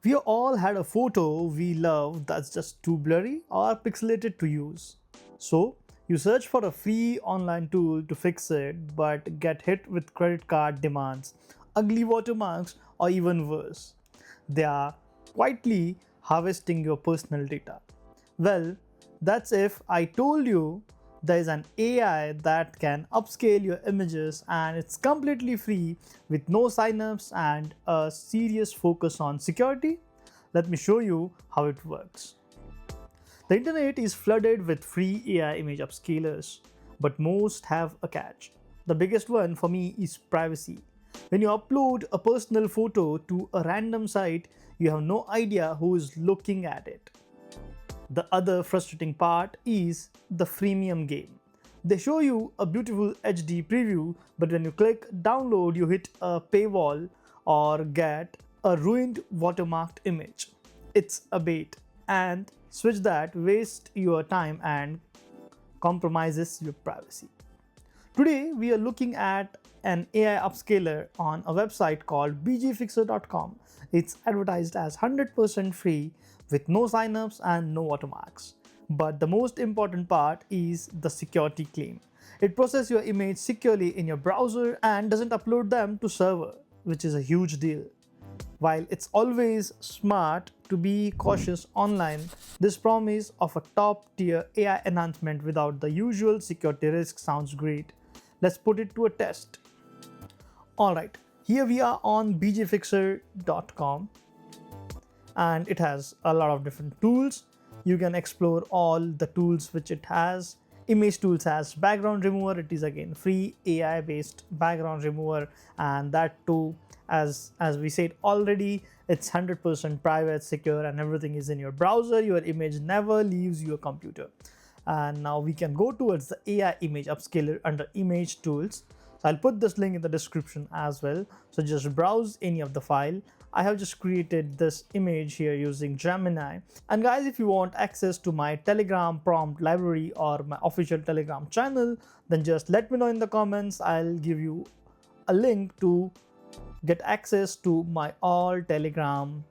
We all had a photo we love that's just too blurry or pixelated to use. So, you search for a free online tool to fix it but get hit with credit card demands, ugly watermarks, or even worse. They are quietly harvesting your personal data. Well, that's if I told you there is an AI that can upscale your images and it's completely free with no signups and a serious focus on security. Let me show you how it works. The internet is flooded with free AI image upscalers, but most have a catch. The biggest one for me is privacy. When you upload a personal photo to a random site, you have no idea who is looking at it. The other frustrating part is the freemium game. They show you a beautiful HD preview, but when you click download, you hit a paywall or get a ruined watermarked image. It's a bait, and switch that waste your time and compromises your privacy. Today, we are looking at an AI upscaler on a website called bgfixer.com. It's advertised as 100% free with no signups and no watermarks. But the most important part is the security claim. It processes your image securely in your browser and doesn't upload them to server, which is a huge deal. While it's always smart to be cautious online, this promise of a top tier AI enhancement without the usual security risk sounds great. Let's put it to a test. Alright, here we are on bgfixer.com and it has a lot of different tools. You can explore all the tools which it has. Image tools has background remover. It is again free AI based background remover, and that too, as we said already, it's 100% private, secure, and everything is in your browser. Your image never leaves your computer. And now we can go towards the AI image upscaler under image tools. So I'll put this link in the description as well. So just browse any of the file. I have just created this image here using Gemini. And guys, if you want access to my Telegram prompt library or my official Telegram channel, then just let me know in the comments. I'll give you a link to get access to my all Telegram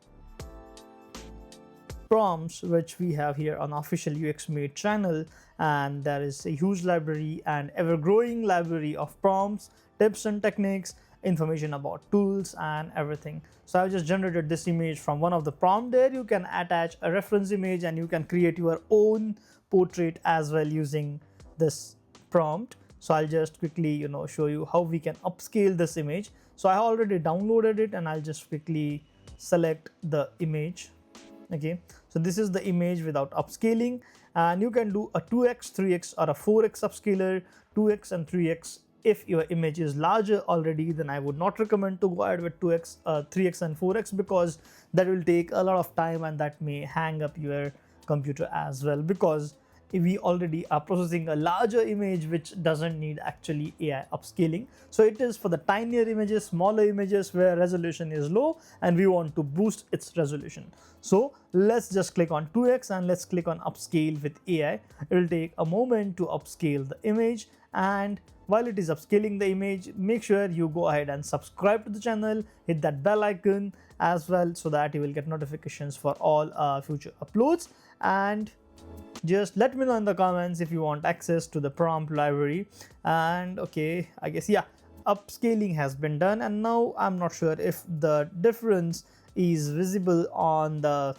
prompts which we have here on official UXMate channel, and there is a huge library and ever growing library of prompts, tips and techniques, information about tools and everything. So I've just generated this image from one of the prompt. There you can attach a reference image and you can create your own portrait as well using this prompt. So I'll just quickly show you how we can upscale this image. So I already downloaded it and I'll just quickly select the image. Okay, so this is the image without upscaling, and you can do a 2x, 3x or a 4x upscaler. 2x and 3x, if your image is larger already, then I would not recommend to go ahead with 2x, 3x and 4x, because that will take a lot of time and that may hang up your computer as well, because we already are processing a larger image which doesn't need actually AI upscaling. So it is for the tinier images, smaller images where resolution is low and we want to boost its resolution. So let's just click on 2x and let's click on upscale with AI. It will take a moment to upscale the image, and while it is upscaling the image, make sure you go ahead and subscribe to the channel, hit that bell icon as well so that you will get notifications for all future uploads. And just let me know in the comments if you want access to the prompt library. And okay, I guess yeah, upscaling has been done, and now I'm not sure if the difference is visible on the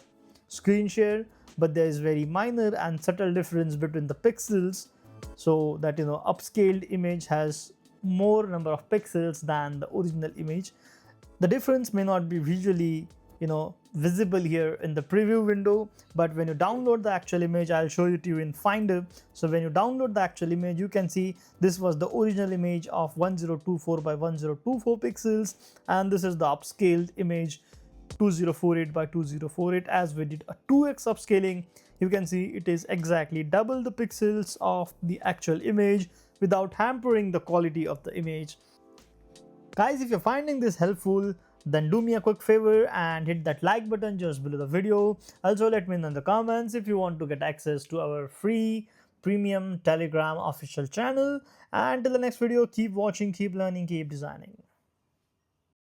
screen share, but there is very minor and subtle difference between the pixels, so that upscaled image has more number of pixels than the original image. The difference may not be visually visible here in the preview window, but when you download the actual image, I'll show it to you in Finder. So when you download the actual image, you can see this was the original image of 1024 by 1024 pixels, and this is the upscaled image 2048 by 2048. As we did a 2x upscaling, you can see it is exactly double the pixels of the actual image without hampering the quality of the image. Guys, if you're finding this helpful, then do me a quick favor and hit that like button just below the video. Also, let me know in the comments if you want to get access to our free premium Telegram official channel. And till the next video, keep watching, keep learning, keep designing.